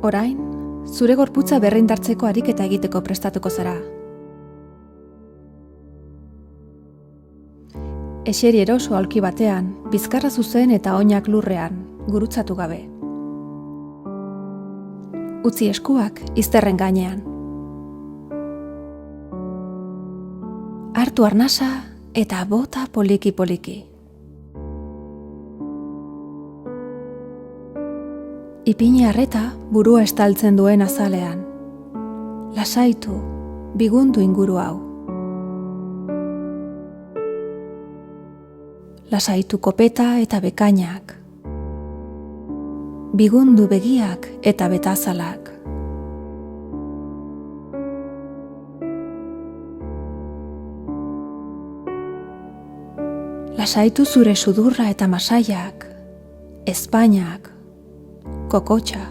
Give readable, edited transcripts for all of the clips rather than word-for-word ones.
Orain, zure gorputza berrindartzeko ariketa egiteko prestatuko zara. Eseri eroso aulki batean, bizkarra zuzen eta oinak lurrean, gurutzatu gabe. Utzi eskuak izterren gainean. Hartu arnasa eta bota poliki-poliki. Ipini arreta burua estaltzen duen azalean. Lasaitu, bigundu inguru hau. Lasaitu kopeta eta bekainak. Bigundu begiak eta betazalak. Lasaitu zure sudurra eta masaiak, ezpainak, kokotxa.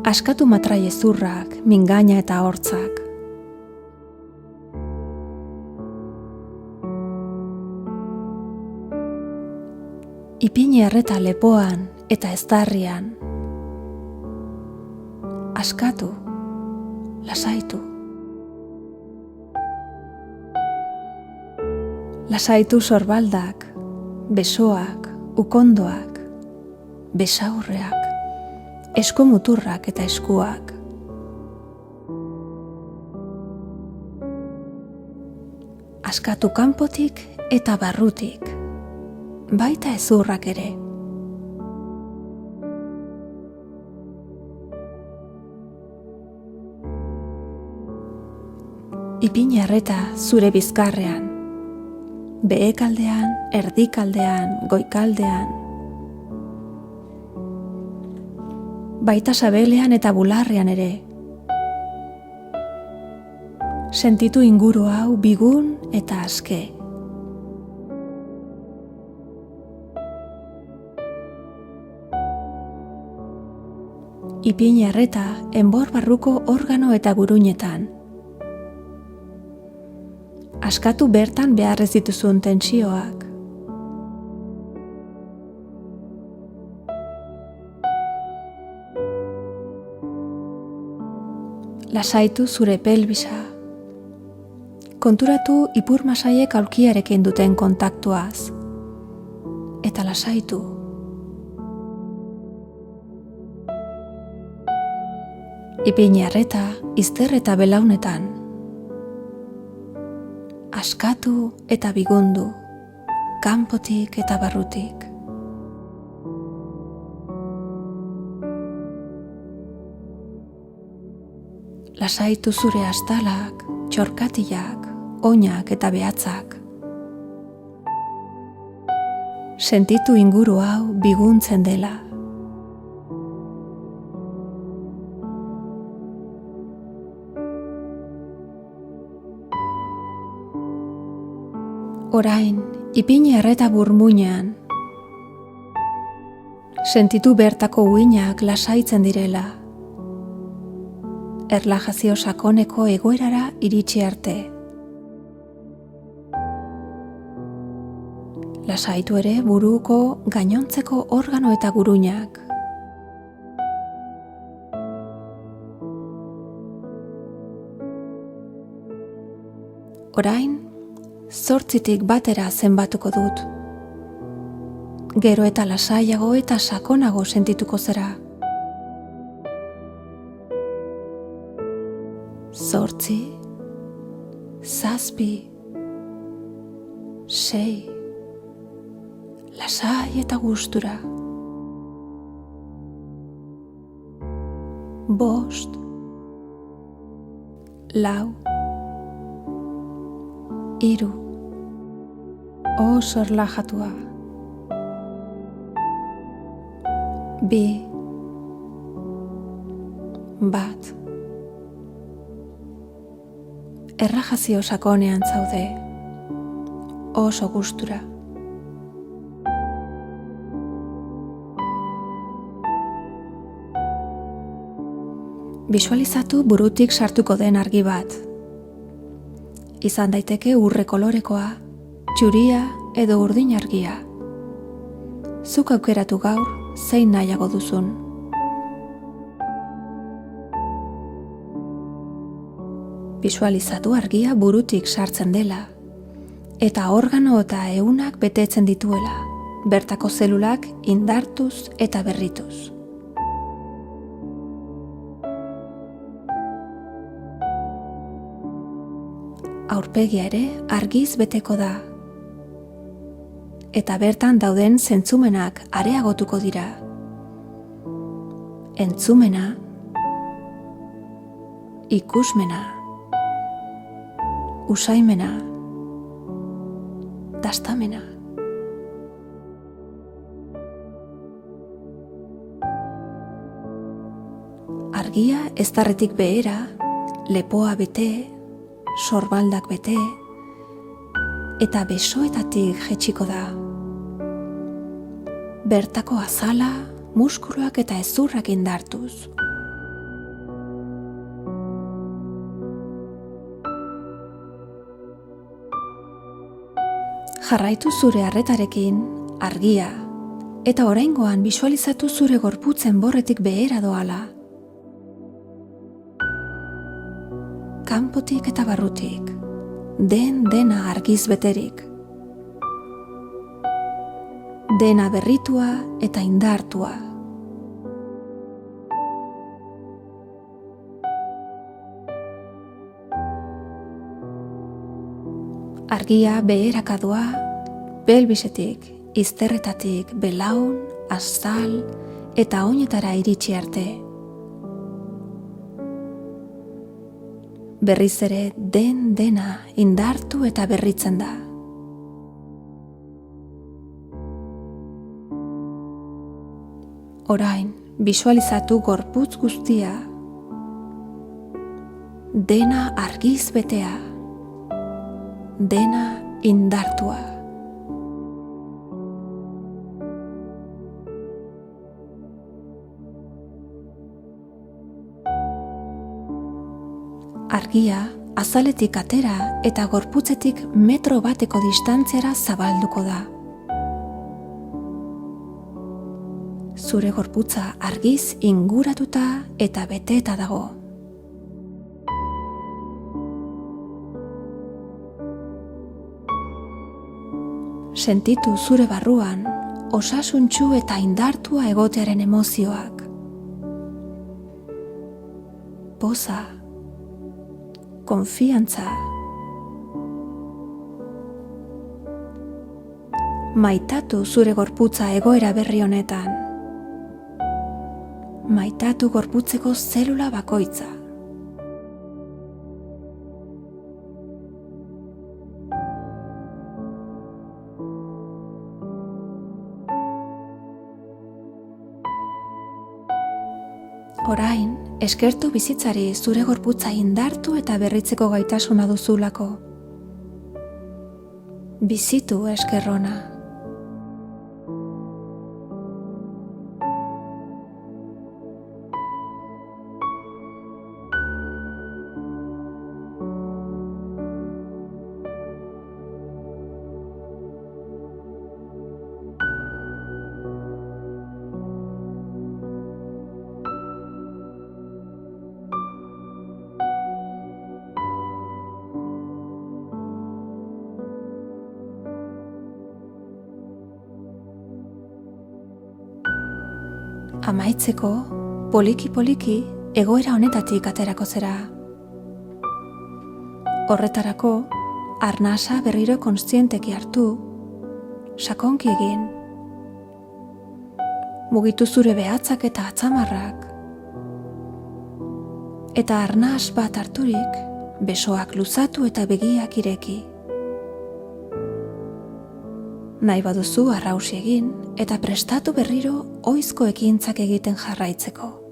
Askatu matraiezurrak, mingaina eta hortzak. Ipini arreta lepoan eta eztarrian. Askatu, lasaitu. Lasaitu sorbaldak, besoak, ukondoak, besaurreak, eskomuturrak eta eskuak. Askatu kanpotik eta barrutik, baita ezurrak ere. Ipini arreta zure bizkarrean, behekaldean, erdikaldean, goikaldean. Baita sabelean eta bularrean ere. Sentitu inguru hau bigun eta aske. Ipini arreta enbor barruko organo eta guruinetan. Askatu bertan behar ez dituzun tentsioak. Lasaitu zure pelbisa. Konturatu ipur masaiek aulkiarekin duten kontaktuaz. Eta lasaitu. Ipini arreta izter eta belaunetan. Askatu eta bigundu, kanpotik eta barrutik. Lasaitu zure astalak, txorkatilak, oinak eta behatzak. Sentitu inguru hau biguntzen dela. Orain, ipini arreta burmuinean. Sentitu bertako uinak lasaitzen direla. Erlajazio sakoneko egoerara iritsi arte. Lasaitu ere buruko gainontzeko organo eta guruinak. Orain, 8tik batera zenbatuko dut. Gero eta lasaiago eta sakonago sentituko zera. 8, 7, 6. Lasai eta gustura. 5, 4, 3. Oso erlajatua. 2, 1. Erlajazio sakonean zaude. Oso gustura. Bisualizatu burutik sartuko den argi bat. Izan daiteke urre kolorekoa, txuria edo urdin argia. Zuk aukeratu gaur zein nahiago duzun. Bisualizatu argia burutik sartzen dela, eta organo eta ehunak betetzen dituela, bertako zelulak indartuz eta berrituz. Aurpegia ere argiz beteko da, eta bertan dauden zentzumenak areagotuko dira. Entzumena, ikusmena, usaimena, dastamena. Argia eztarretik behera, lepoa bete, sorbaldak bete, eta besoetatik jaitsiko da. Bertako azala, muskuluak eta hezurrak indartuz. Jarraitu zure arretarekin, argia, eta oraingoan bisualizatu zure gorputzen borretik behera doala. Kanpotik eta barrutik, dena argiz beterik. Dena berritua eta indartua. Argia beherakadoa, belbisetik, izterretatik, belaun, azal eta oinetara iritsi arte. Berriz ere dena indartu eta berritzen da. Orain, bisualizatu gorputz guztia, dena argiz betea, dena indartua. Argia azaletik atera eta gorputzetik metro bateko distantziara zabalduko da. Zure gorputza argiz inguratuta eta beteta dago. Sentitu zure barruan osasuntsu eta indartua egotearen emozioak. Poza, konfiantza, maitatu zure gorputza egoera berri honetan. Maitatu gorputzeko zelula bakoitza. Orain, eskertu bizitzari zure gorputza indartu eta berritzeko gaitasuna duzulako. Bizitu eskerrona. Amaitzeko, poliki-poliki egoera honetatik aterako zera. Horretarako, arnasa berriro kontzienteki hartu, sakonki egin. Mugitu zure behatzak eta atzamarrak. Eta arnas bat harturik, besoak luzatu eta begiak ireki. Nahi baduzu arrausi egin eta prestatu berriro ohizko ekintzak egiten jarraitzeko.